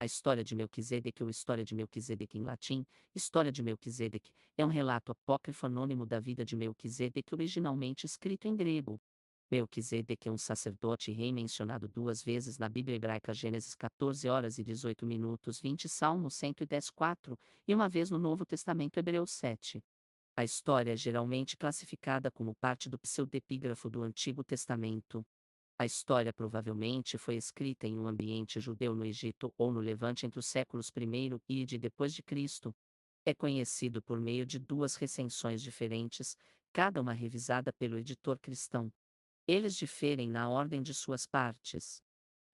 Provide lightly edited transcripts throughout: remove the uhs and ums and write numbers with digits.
história de Melquisedeque ou História de Melquisedeque em latim, História de Melquisedeque, é um relato apócrifo anônimo da vida de Melquisedeque originalmente escrito em grego. Melquisedeque é um sacerdote e rei mencionado duas vezes na Bíblia hebraica Gênesis 14 horas e 18 minutos 20 Salmo 110:4 e uma vez no Novo Testamento Hebreus 7. A história é geralmente classificada como parte do pseudepígrafo do Antigo Testamento. A história provavelmente foi escrita em um ambiente judeu no Egito ou no Levante entre os séculos I e de depois de Cristo. É conhecido por meio de duas recensões diferentes, cada uma revisada pelo editor cristão. Eles diferem na ordem de suas partes.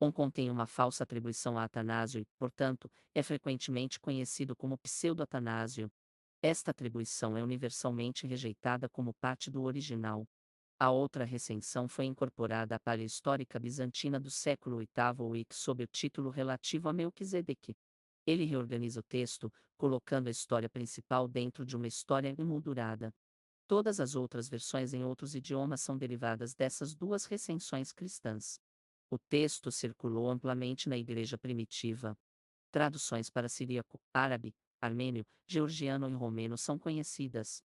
Um contém uma falsa atribuição a Atanásio e, portanto, é frequentemente conhecido como pseudo-Atanásio. Esta atribuição é universalmente rejeitada como parte do original. A outra recensão foi incorporada à palha histórica bizantina do século VIII ou I sob o título relativo a Melquisedeque. Ele reorganiza o texto, colocando a história principal dentro de uma história emoldurada. Todas as outras versões em outros idiomas são derivadas dessas duas recensões cristãs. O texto circulou amplamente na Igreja primitiva. Traduções para siríaco, árabe, armênio, georgiano e romeno são conhecidas.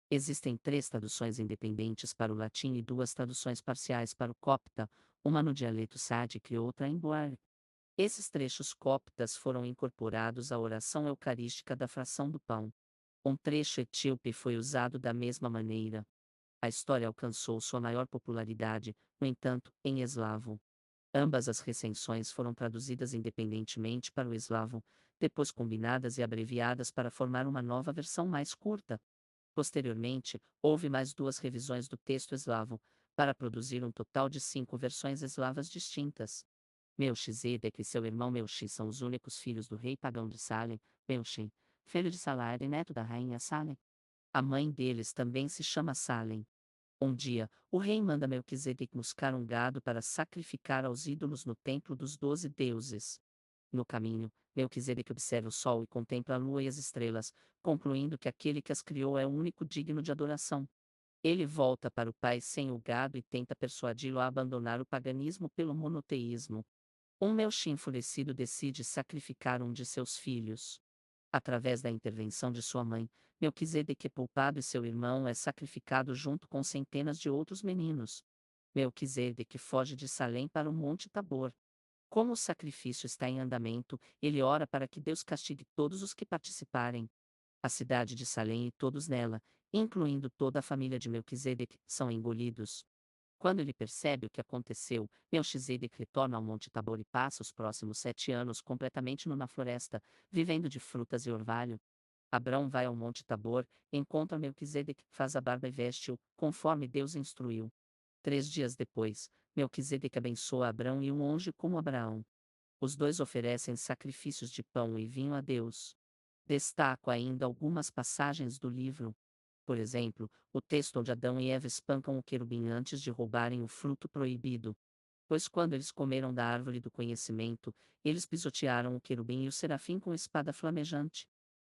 Existem três traduções independentes para o latim e duas traduções parciais para o copta, uma no dialeto sádico e outra em boer. Esses trechos coptas foram incorporados à oração eucarística da fração do pão. Um trecho etíope foi usado da mesma maneira. A história alcançou sua maior popularidade, no entanto, em eslavo. Ambas as recensões foram traduzidas independentemente para o eslavo, depois combinadas e abreviadas para formar uma nova versão mais curta. Posteriormente, houve mais duas revisões do texto eslavo, para produzir um total de 5 versões eslavas distintas. Melquisedeque e seu irmão Melchi são os únicos filhos do rei pagão de Salem, Melchi, filho de Salar e neto da rainha Salem. A mãe deles também se chama Salem. Um dia, o rei manda Melquisedeque buscar um gado para sacrificar aos ídolos no templo dos 12 deuses. No caminho, Melquisedeque observa o sol e contempla a lua e as estrelas, concluindo que aquele que as criou é o único digno de adoração. Ele volta para o pai sem o gado e tenta persuadi-lo a abandonar o paganismo pelo monoteísmo. Um Melchi enfurecido decide sacrificar um de seus filhos. Através da intervenção de sua mãe, Melquisedeque é poupado e seu irmão é sacrificado junto com centenas de outros meninos. Melquisedeque foge de Salém para o Monte Tabor. Como o sacrifício está em andamento, ele ora para que Deus castigue todos os que participarem. A cidade de Salém e todos nela, incluindo toda a família de Melquisedeque, são engolidos. Quando ele percebe o que aconteceu, Melquisedeque retorna ao Monte Tabor e passa os próximos 7 anos completamente nu na floresta, vivendo de frutas e orvalho. Abrão vai ao Monte Tabor, encontra Melquisedeque, faz a barba e veste-o, conforme Deus instruiu. 3 dias depois, Melquisedeque abençoa Abrão e o unge como Abraão. Os dois oferecem sacrifícios de pão e vinho a Deus. Destaco ainda algumas passagens do livro. Por exemplo, o texto onde Adão e Eva espancam o querubim antes de roubarem o fruto proibido. Pois quando eles comeram da árvore do conhecimento, eles pisotearam o querubim e o serafim com espada flamejante.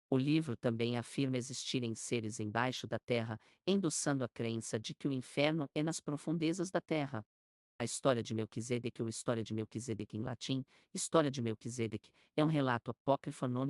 O livro também afirma existirem seres embaixo da terra, endossando a crença de que o inferno é nas profundezas da terra. A história de Melquisedeque ou História de Melquisedeque em latim, História de Melquisedeque, é um relato apócrifo anônimo